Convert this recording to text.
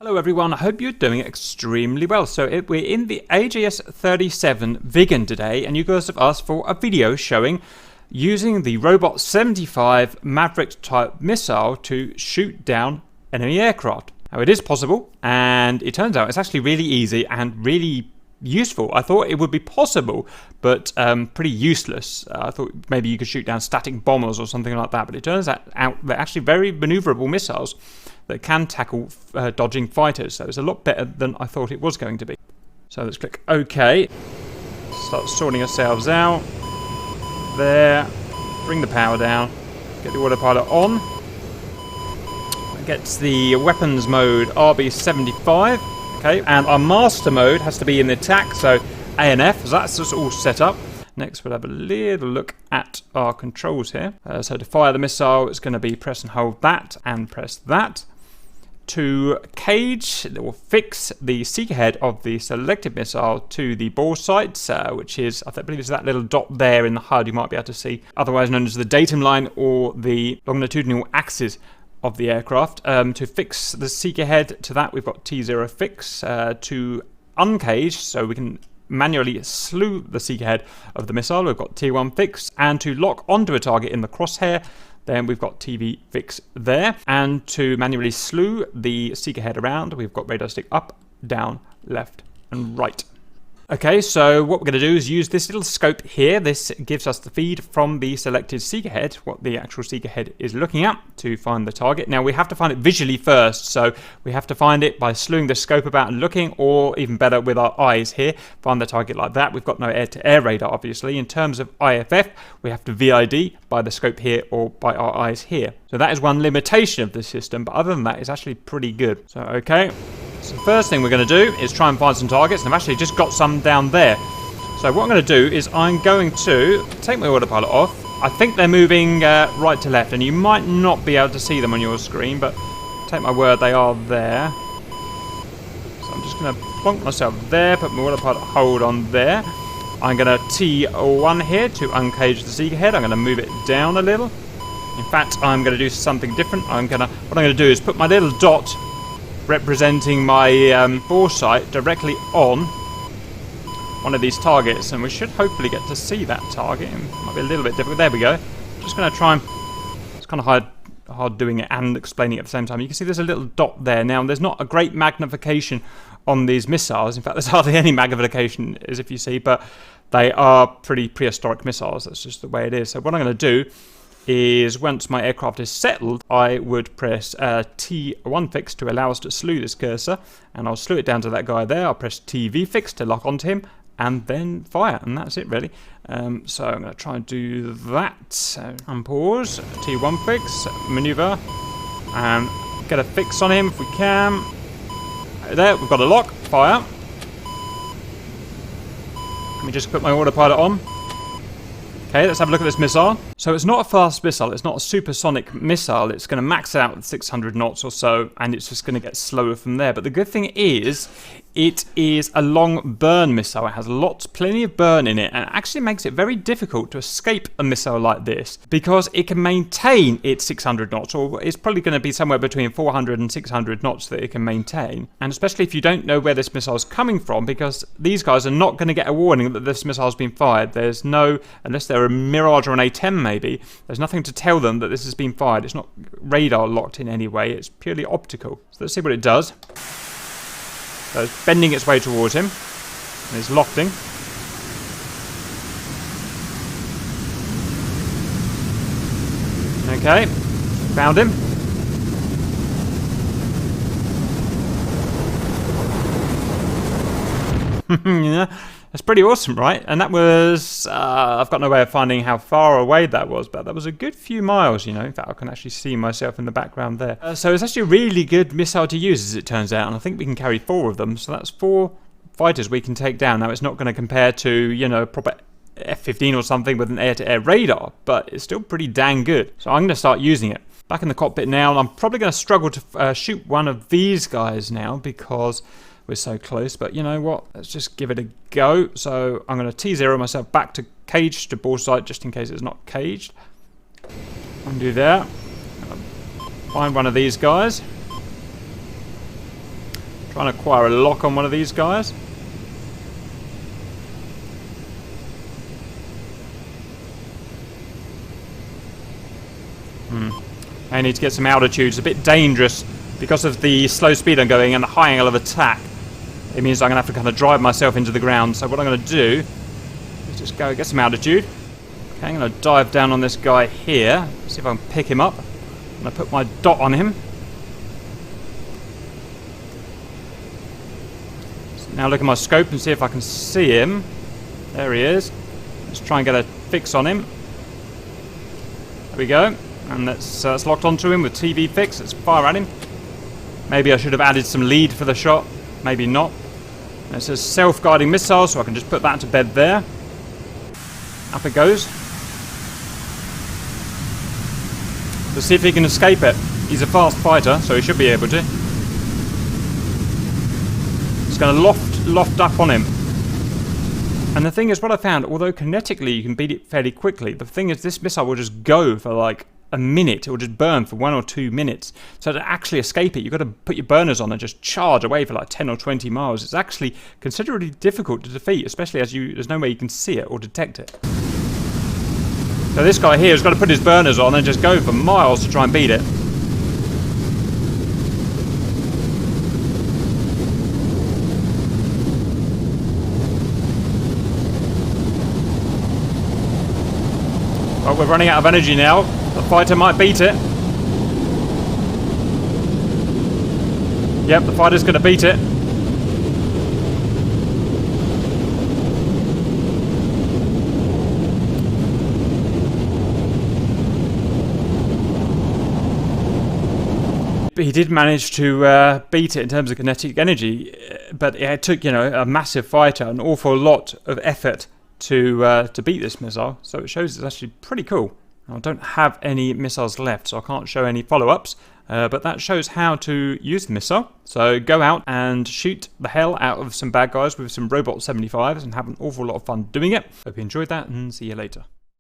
Hello everyone, I hope you're doing extremely well. We're in the AJS37 Viggen today, and you guys have asked for a video showing using the RB-75 Maverick type missile to shoot down enemy aircraft. Now it is possible, and it turns out it's actually really easy and really useful. I thought it would be possible, but pretty useless. I thought maybe you could shoot down static bombers or something like that, but it turns out they're actually very maneuverable missiles that can tackle dodging fighters. So it's a lot better than I thought it was going to be. So let's click OK. Start sorting ourselves out. There. Bring the power down. Get the autopilot on. Get the weapons mode RB-75. Okay, and our master mode has to be in the attack, so ANF, so that's just all set up. Next we'll have a little look at our controls here. So to fire the missile, it's going to be press and hold that, and press that. To cage, it will fix the seeker head of the selected missile to the bore sights, which is, I believe it's that little dot there in the HUD you might be able to see, otherwise known as the datum line or the longitudinal axis of the aircraft. To fix the seeker head to that, we've got T0 fix. To uncage, so we can manually slew the seeker head of the missile, we've got T1 fix. And to lock onto a target in the crosshair, then we've got TV fix there. And to manually slew the seeker head around, we've got radar stick up, down, left, and right. Okay, so what we're going to do is use this little scope here. This gives us the feed from the selected seeker head, what the actual seeker head is looking at, to find the target. Now we have to find it visually first, so we have to find it by slewing the scope about and looking, or even better with our eyes here, find the target like that. We've got no air-to-air radar, obviously. In terms of IFF, we have to VID by the scope here or by our eyes here. So that is one limitation of this system, but other than that, it's actually pretty good. So, okay. So the first thing we're going to do is try and find some targets, and I've actually just got some down there. So what I'm going to do is I'm going to take my autopilot off. I think they're moving right to left, and you might not be able to see them on your screen, but take my word, they are there. So I'm just going to plonk myself there, put my autopilot hold on there. I'm going to T1 here to uncage the seeker head. I'm going to move it down a little. In fact, I'm going to do something different. What I'm going to do is put my little dot representing my bore sight directly on one of these targets, and we should hopefully get to see that target. It might be a little bit difficult. There we go. Just going to try and... It's kind of hard doing it and explaining it at the same time. You can see there's a little dot there. Now, there's not a great magnification on these missiles. In fact, there's hardly any magnification, as if you see, but they are pretty prehistoric missiles. That's just the way it is. So what I'm going to do is, once my aircraft is settled, I would press T1 fix to allow us to slew this cursor, and I'll slew it down to that guy there. I'll press TV fix to lock onto him, and then fire, and that's it really. So I'm going to try and do that. So unpause, T1 fix, maneuver, and get a fix on him if we can. There, we've got a lock, fire. Let me just put my autopilot on. Okay, let's have a look at this missile. So it's not a fast missile, it's not a supersonic missile. It's going to max out at 600 knots or so, and it's just going to get slower from there. But the good thing is, it is a long burn missile. It has plenty of burn in it, and it actually makes it very difficult to escape a missile like this, because it can maintain its 600 knots, or it's probably going to be somewhere between 400 and 600 knots that it can maintain. And especially if you don't know where this missile is coming from, because these guys are not going to get a warning that this missile has been fired. There's no, unless they're a Mirage or an A-10 maybe, there's nothing to tell them that this has been fired. It's not radar locked in any way, it's purely optical. So let's see what it does. So it's bending its way towards him, and it's lofting. Okay, found him. Yeah, that's pretty awesome, right? And that was, I've got no way of finding how far away that was, but that was a good few miles, you know. In fact, I can actually see myself in the background there. So it's actually a really good missile to use, as it turns out, and I think we can carry 4 of them, so that's 4 fighters we can take down. Now, it's not going to compare to, you know, proper F-15 or something with an air-to-air radar, but it's still pretty dang good. So I'm going to start using it. Back in the cockpit now, and I'm probably going to struggle to shoot one of these guys now, because we're so close, but you know what? Let's just give it a go. So I'm going to T0 myself back to cage to bore sight, just in case it's not caged. Undo that. Find one of these guys. Trying to acquire a lock on one of these guys. I need to get some altitude. It's a bit dangerous because of the slow speed I'm going and the high angle of attack. It means I'm going to have to kind of drive myself into the ground. So what I'm going to do is just go get some altitude. Okay, I'm going to dive down on this guy here. See if I can pick him up. I'm going to put my dot on him. So now look at my scope and see if I can see him. There he is. Let's try and get a fix on him. There we go. And that's locked onto him with TV fix. Let's fire at him. Maybe I should have added some lead for the shot. Maybe not. And it says self-guiding missile, so I can just put that to bed there. Up it goes. Let's see if he can escape it. He's a fast fighter, so he should be able to. It's going to loft up on him. And the thing is, what I found, although kinetically you can beat it fairly quickly, the thing is this missile will just go for like a minute. It will just burn for 1 or 2 minutes. So to actually escape it, you've got to put your burners on and just charge away for like 10 or 20 miles. It's actually considerably difficult to defeat, especially as there's no way you can see it or detect it. So this guy here has got to put his burners on and just go for miles to try and beat it. Well, we're running out of energy now. The fighter might beat it. Yep, the fighter's going to beat it. He did manage to beat it in terms of kinetic energy, but it took, you know, a massive fighter, an awful lot of effort to beat this missile. So it shows it's actually pretty cool. I don't have any missiles left, so I can't show any follow-ups, but that shows how to use the missile. So go out and shoot the hell out of some bad guys with some Robot 75s and have an awful lot of fun doing it. Hope you enjoyed that, and see you later.